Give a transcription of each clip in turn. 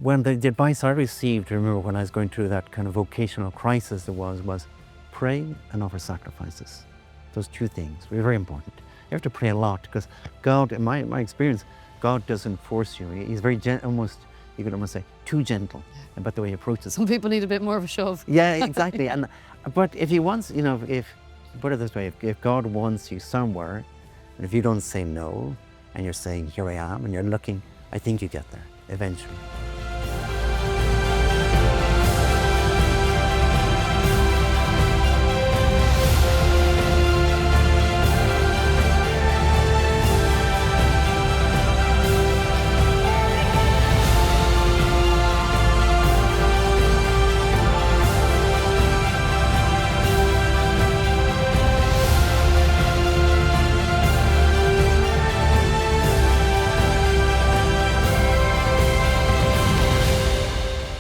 when the advice I received, I remember when I was going through that kind of vocational crisis was pray and offer sacrifices. Those two things were very important. You have to pray a lot because God, in my experience, God doesn't force you. He's very almost, you could almost say, too gentle about the way he approaches. Some people need a bit more of a shove. Yeah, exactly. But if he wants, if put it this way, if God wants you somewhere, and if you don't say no, and you're saying, here I am, and you're looking, I think you get there eventually.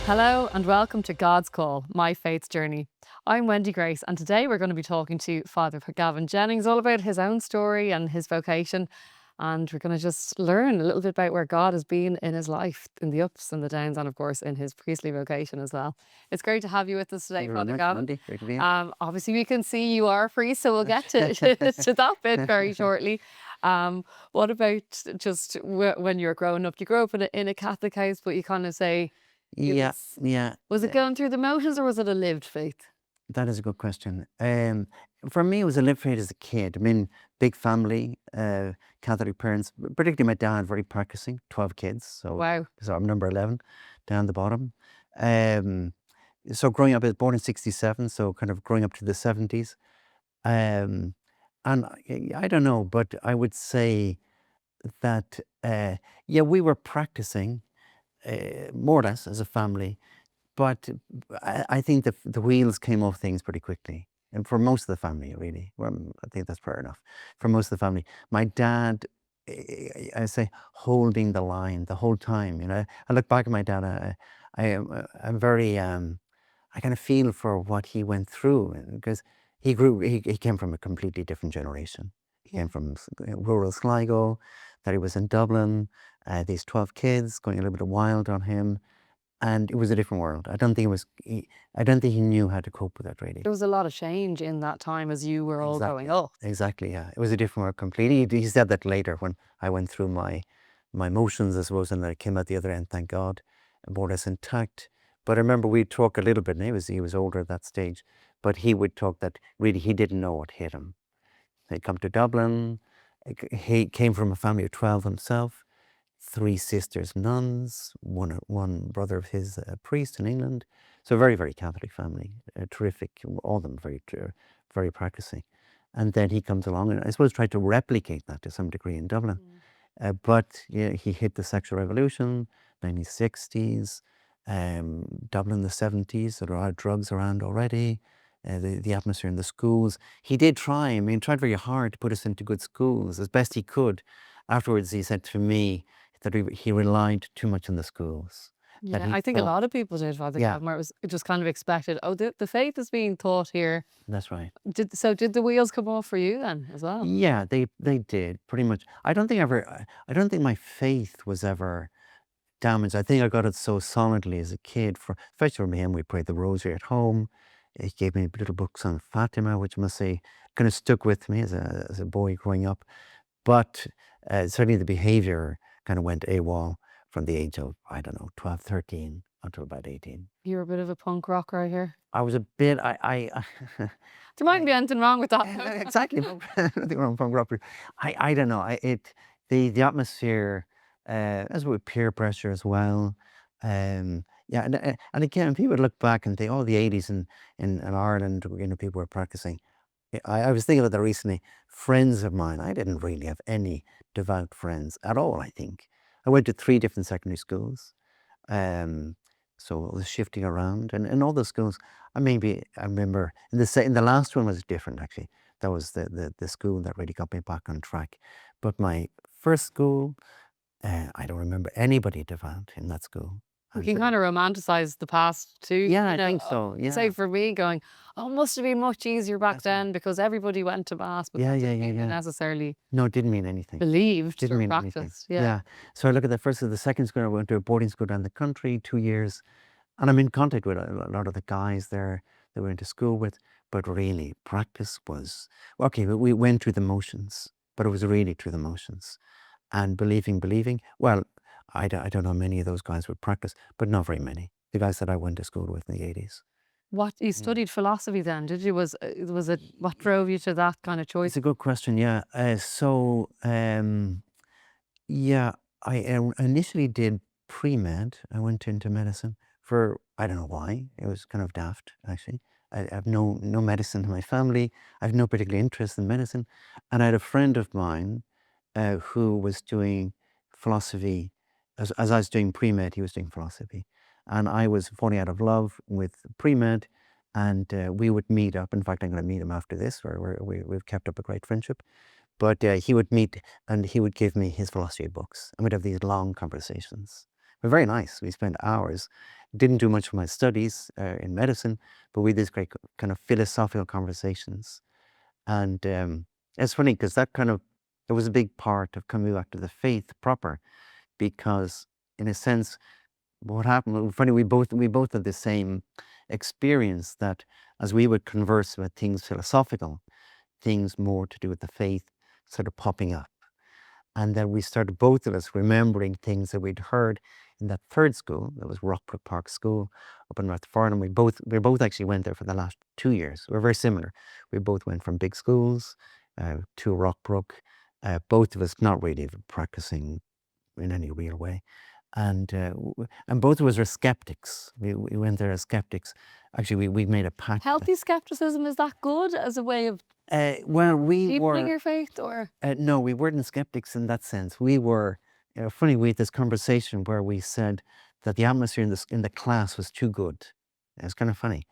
Hello and welcome to God's Call, My Faith's Journey. I'm Wendy Grace and today we're going to be talking to Father Gavan Jennings all about his own story and his vocation, and we're going to just learn a little bit about where God has been in his life, in the ups and the downs, and of course in his priestly vocation as well. It's great to have you with us today, Father Gavan. Wendy. Great to be here. Obviously we can see you are a priest, so we'll get to that bit very shortly. What about just when you were growing up? You grew up in a Catholic house, but you kind of say... Yeah. Was it going through the motions or was it a lived faith? That is a good question. For me, it was a lived faith as a kid. I mean, big family, Catholic parents, particularly my dad, very practicing, 12 kids. So, wow. So I'm number 11 down the bottom. So growing up, I was born in 67, so kind of growing up to the 70s. And I don't know, but I would say that, we were practicing more or less as a family, but I think the wheels came off things pretty quickly, and for most of the family, really. Well, I think that's fair enough. For most of the family, my dad, I say, holding the line the whole time. I look back at my dad. I'm very, I kind of feel for what he went through, because he came from a completely different generation. He came from rural Sligo, that he was in Dublin. These 12 kids going a little bit wild on him, and it was a different world. I don't think he knew how to cope with that, really. There was a lot of change in that time as you were all growing up. Exactly, yeah. It was a different world completely. He said that later when I went through my motions, I suppose, and I came out the other end, thank God, more or less intact. But I remember we'd talk a little bit, and he was older at that stage, but he would talk that really he didn't know what hit him. He'd come to Dublin. He came from a family of 12 himself. 3 sisters, nuns, one brother of his, a priest in England. So a very, very Catholic family, terrific, all of them very, very practicing. And then he comes along and I suppose tried to replicate that to some degree in Dublin. But he hit the sexual revolution, 1960s, Dublin in the 70s, there are drugs around already, the atmosphere in the schools. He did try, tried very hard to put us into good schools as best he could. Afterwards, he said to me, that he relied too much on the schools. Yeah, I think a lot of people did, Father Gavan, where it was just kind of expected, the faith is being taught here. That's right. Did the wheels come off for you then as well? Yeah, they did, pretty much. I don't think my faith was ever damaged. I think I got it so solidly as a kid, especially for him. We prayed the rosary at home. He gave me little books on Fatima, which I must say kind of stuck with me as a boy growing up. But certainly the behavior kind of went AWOL from the age of, 12, 13 until about 18. You were a bit of a punk rock right here. I was a bit, There mightn't be anything wrong with that. Exactly. Nothing wrong with punk rock. I don't know. The atmosphere, as with peer pressure as well. And again, people would look back and think, the 80s in Ireland, people were practicing. I was thinking about that recently. Friends of mine, I didn't really have any devout friends at all, I think. I went to 3 different secondary schools. So it was shifting around. And in all those schools, I remember, in the last one was different, actually. That was the school that really got me back on track. But my first school, I don't remember anybody devout in that school. We And can so, kind of romanticize the past too, yeah, you I know. think so. Say Yeah, for me, going, oh, it must have been much easier back that's right. then because everybody went to mass, but Yeah, that yeah, didn't yeah, mean they yeah. necessarily No, it didn't mean anything. believed Didn't or mean anything. practiced. Yeah. Yeah. So I look at the first of the second school. I went to a boarding school down the country, 2 years, and I'm in contact with a lot of the guys there that we went to school with. But really, practice was okay. We went through the motions, but it was really through the motions and believing. Well, I don't know many of those guys would practice, but not very many. The guys that I went to school with in the 80s. What you Mm. studied philosophy then, did you? Was it what drove you to that kind of choice? It's a good question. Yeah. Yeah, I initially did pre-med. I went into medicine for, I don't know why. It was kind of daft, actually. I have no medicine in my family. I have no particular interest in medicine. And I had a friend of mine who was doing philosophy. As I was doing pre-med, he was doing philosophy. And I was falling out of love with pre-med. And we would meet up. In fact, I'm going to meet him after this, where we've kept up a great friendship. But he would meet and he would give me his philosophy books, and we'd have these long conversations. They're very nice. We spent hours. Didn't do much for my studies in medicine, but we had these great kind of philosophical conversations. And it's funny because that was a big part of coming back to the faith proper, because in a sense, what happened, well, funny, we both had the same experience that as we would converse about things philosophical, things more to do with the faith sort of popping up. And then we started, both of us, remembering things that we'd heard in that third school, that was Rockbrook Park School up in North Farnham. We both actually went there for the last 2 years. We're very similar. We both went from big schools to Rockbrook. Both of us not really practicing in any real way. And both of us are skeptics. We went there as skeptics. Actually, we made a pact. Healthy skepticism, is that good as a way of Well, we deepening were. your faith, or No, we weren't skeptics in that sense. We were, funny, we had this conversation where we said that the atmosphere in the class was too good. It was kind of funny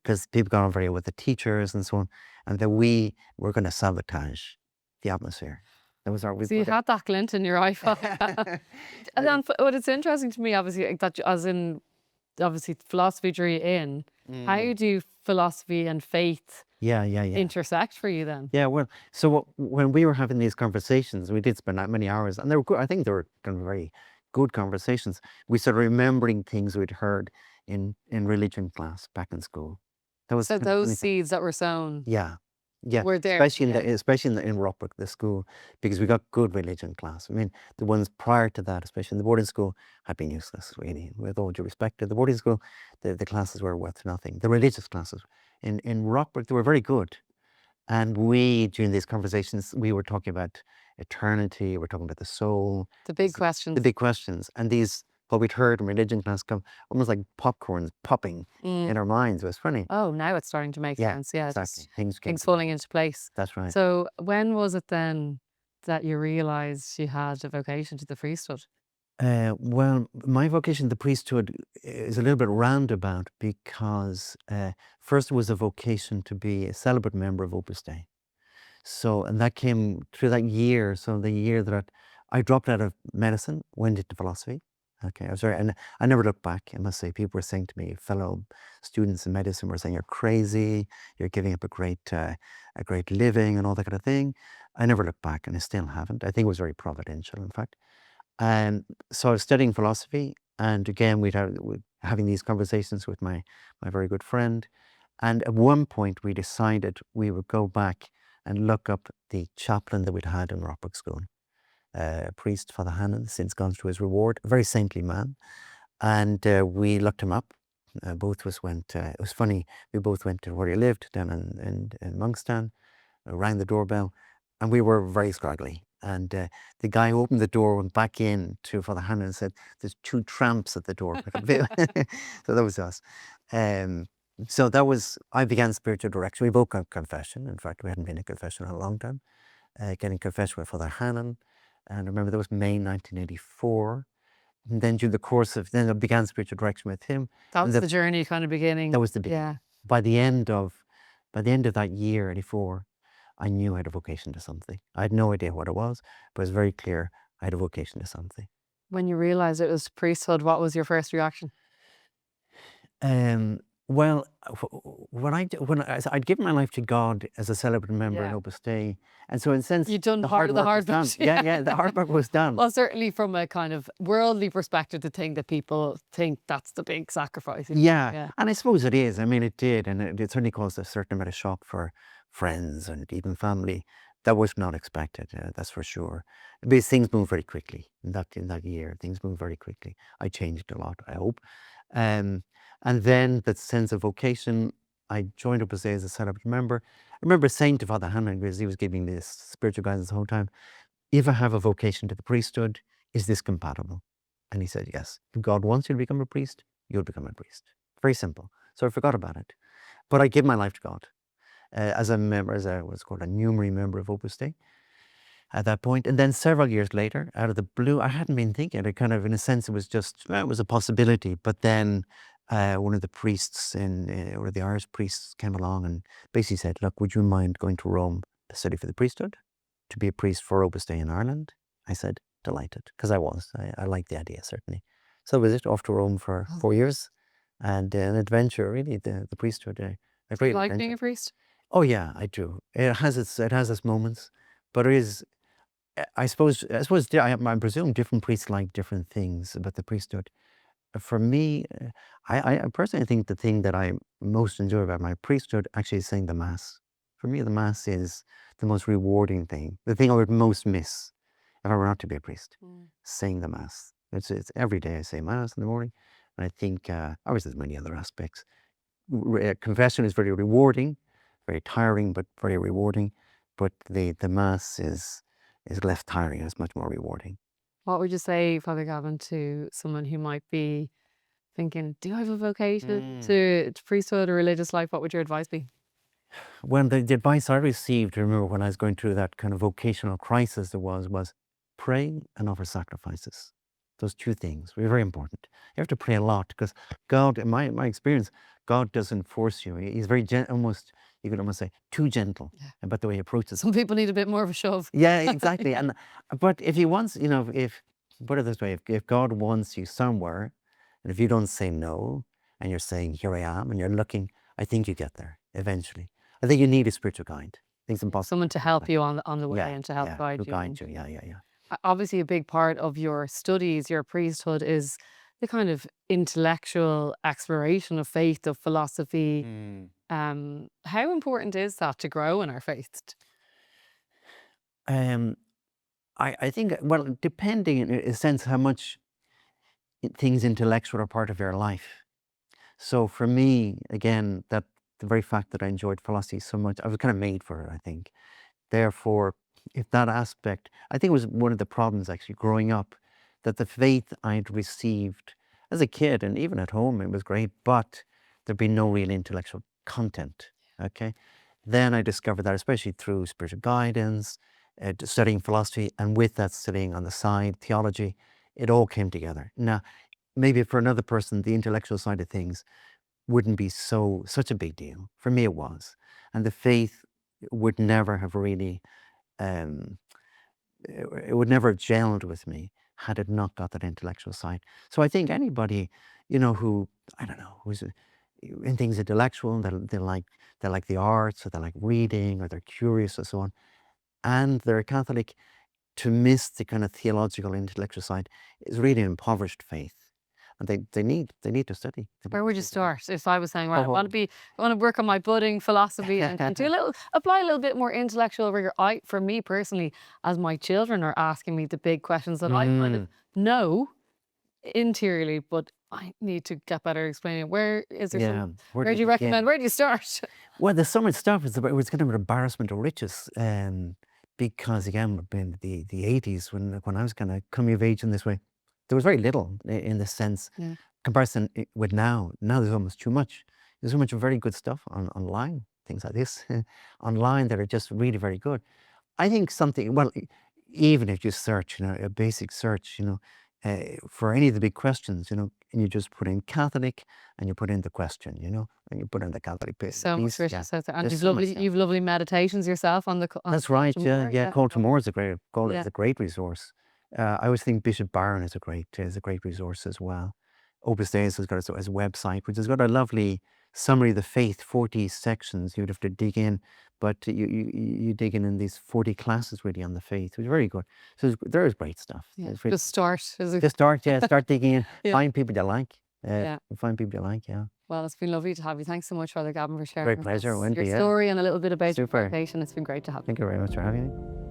because people got on very well with the teachers and so on, and that we were going to sabotage the atmosphere. That was our, we so you put had that glint in your eye. it. And then what it's interesting to me, obviously, like that as in obviously philosophy drew you in. How do philosophy and faith Yeah, yeah, yeah. intersect for you then? Yeah, well, so when we were having these conversations, we did spend that many hours, and they were good. I think they were kind of very good conversations. We started remembering things we'd heard in religion class back in school. That was So kind of a those funny thing. seeds that were sown Yeah, yeah, were there. especially Yeah. in Rockbrook, the school, because we got good religion class. I mean, the ones prior to that, especially in the boarding school, had been useless, really. With all due respect to the boarding school, the classes were worth nothing. The religious classes in Rockbrook, they were very good. And we, during these conversations, we were talking about eternity, we're talking about the soul, The big the questions. big questions. And these, what we'd heard in religion class, come almost like popcorns popping Mm. in our minds. It was funny. Oh, now it's starting to make Yeah, sense. Yeah, exactly. just Things came things together. falling into place. That's right. So when was it then that you realized you had a vocation to the priesthood? Well, my vocation, the priesthood, is a little bit roundabout because first it was a vocation to be a celibate member of Opus Dei. So, and that came through that year. So the year that I dropped out of medicine, went into philosophy. Okay, I was very, and I never looked back. I must say, people were saying to me, fellow students in medicine were saying, "You're crazy. You're giving up a great living, and all that kind of thing." I never looked back, and I still haven't. I think it was very providential, in fact. And so I was studying philosophy, and again, we'd having these conversations with my very good friend. And at one point, we decided we would go back and look up the chaplain that we'd had in Rockbrook School, a priest, Father Hannon, since gone through his reward, a very saintly man. And we looked him up. Both of us went, it was funny, we both went to where he lived, down in Monkstown, rang the doorbell, and we were very scraggly. And the guy who opened the door, went back in to Father Hannon and said, "There's two tramps at the door." So that was us. Um, so that was, I began spiritual direction. We both got confession. In fact, we hadn't been in confession in a long time. Getting confession with Father Hannon. And I remember that was May 1984. And then during the course of, then I began spiritual direction with him. That And was the journey kind of beginning. that was the beginning. Yeah. By the end of, by the end of that year, 84, I knew I had a vocation to something. I had no idea what it was, but it was very clear I had a vocation to something. When you realized it was priesthood, what was your first reaction? Um, well, I'd given my life to God as a celebrant member in Yeah. Opus Dei, and so in a sense, You'd done the part hard of the work was hard done. bit. Yeah, Yeah. yeah, the hard work was done. Well, certainly from a kind of worldly perspective, to think that people think that's the big sacrifice. Yeah, Yeah. and I suppose it is. I mean, it did, and it certainly caused a certain amount of shock for friends and even family. That was not expected, that's for sure. Because things moved very quickly in that year. Things moved very quickly. I changed a lot, I hope. Um, and then that sense of vocation, I joined Opus Dei as a celebrant member. I remember saying to Father Hannon, because he was giving this spiritual guidance the whole time, if I have a vocation to the priesthood, is this compatible? And he said, yes. If God wants you to become a priest, you'll become a priest. Very simple. So I forgot about it. But I gave my life to God as a member, as a what's called a numerary member of Opus Dei at that point. And then several years later, out of the blue, I hadn't been thinking. It kind of, in a sense, it was just, well, it was a possibility. But then one of the priests or the Irish priests came along and basically said, look, would you mind going to Rome to study for the priesthood, to be a priest for Opus Dei in Ireland? I said, delighted, because I liked the idea, certainly. So that was it, off to Rome for 4 years, and an adventure, really, the priesthood, a Do you great like being adventure. a priest? Oh yeah, I do. It has its moments, but it is. I presume different priests like different things about the priesthood. For me, I personally think the thing that I most enjoy about my priesthood actually is saying the mass. For me, the mass is the most rewarding thing. The thing I would most miss if I were not to be a priest, Mm. saying the mass. It's every day I say mass in the morning, and I think obviously there's many other aspects. Confession is very rewarding, very tiring, but very rewarding. But the mass is less tiring. It's much more rewarding. What would you say, Father Gavin, to someone who might be thinking, do I have a vocation to priesthood or religious life? What would your advice be? When the advice I received, I remember when I was going through that kind of vocational crisis, was pray and offer sacrifices. Those two things were very important. You have to pray a lot because God, in my experience, God doesn't force you. He's very almost, you could almost say, too gentle Yeah. about the way he approaches. Some people need a bit more of a shove. Yeah, exactly. And but if he wants, if put it this way, if God wants you somewhere, and if you don't say no, and you're saying, "Here I am," and you're looking, I think you get there eventually. I think you need a spiritual guide. I think it's impossible Someone to to do it help alone. you on the way Yeah, and to help yeah, guide to you. guide you. Yeah, yeah, yeah. Obviously, a big part of your studies, your priesthood, is the kind of intellectual exploration of faith, of philosophy. How important is that to grow in our faith? Um, I think, well, depending in a sense how much things intellectual are part of your life. So for me, again, that the very fact that I enjoyed philosophy so much, I was kind of made for it, I think. Therefore, if that aspect, I think it was one of the problems actually growing up, that the faith I'd received as a kid and even at home, it was great, but there'd be no real intellectual content. Okay. Then I discovered that, especially through spiritual guidance, studying philosophy, and with that studying on the side, theology, it all came together. Now, maybe for another person, the intellectual side of things wouldn't be such a big deal. For me, it was. And the faith would never have really um, it would never have gelled with me had it not got that intellectual side. So I think anybody, who I don't know, who's in things intellectual, they like the arts, or they like reading, or they're curious, or so on, and they're a Catholic, to miss the kind of theological intellectual side is really an impoverished faith, and they need to study. They need Where to would you study. start if I was saying, right, Oh, I want to work on my budding philosophy and do apply a little bit more intellectual rigor? For me personally, as my children are asking me the big questions that I kind of mm, know interiorly, but I need to get better explaining. Where is there yeah. Where do where you do you recommend? begin? Where do you start? Well, the summer stuff it was kind of an embarrassment of riches, because again, in the 80s, when I was kind of coming of age in this way, there was very little in the sense Yeah. comparison with now. Now there's almost too much. There's so much very good stuff online, things like this, online that are just really very good. I think something, well, even if you search, a basic search, for any of the big questions, and you just put in Catholic and you put in the question, and you put in the Catholic So much piece. Yeah, richness out there, and there's so much. Yeah. you've lovely meditations yourself on the That's Call right. to Yeah, More. yeah. Yeah, Call to More is a great yeah. resource. I always think Bishop Barron is a great resource as well. Opus Dei has got a website, which has got a lovely summary of the faith, 40 sections. You'd have to dig in, but you dig in these 40 classes really on the faith, which is very good. So there is great stuff. Yeah. It's really- Just start. Just start digging in, Yeah. find people you like. Yeah. Find people you like, yeah. Well, it's been lovely to have you. Thanks so much, Father Gavin, for sharing Great with pleasure, us Wendy, your yeah. story and a little bit about your Super. vocation. It's been great to have you. Thank you very much for having me.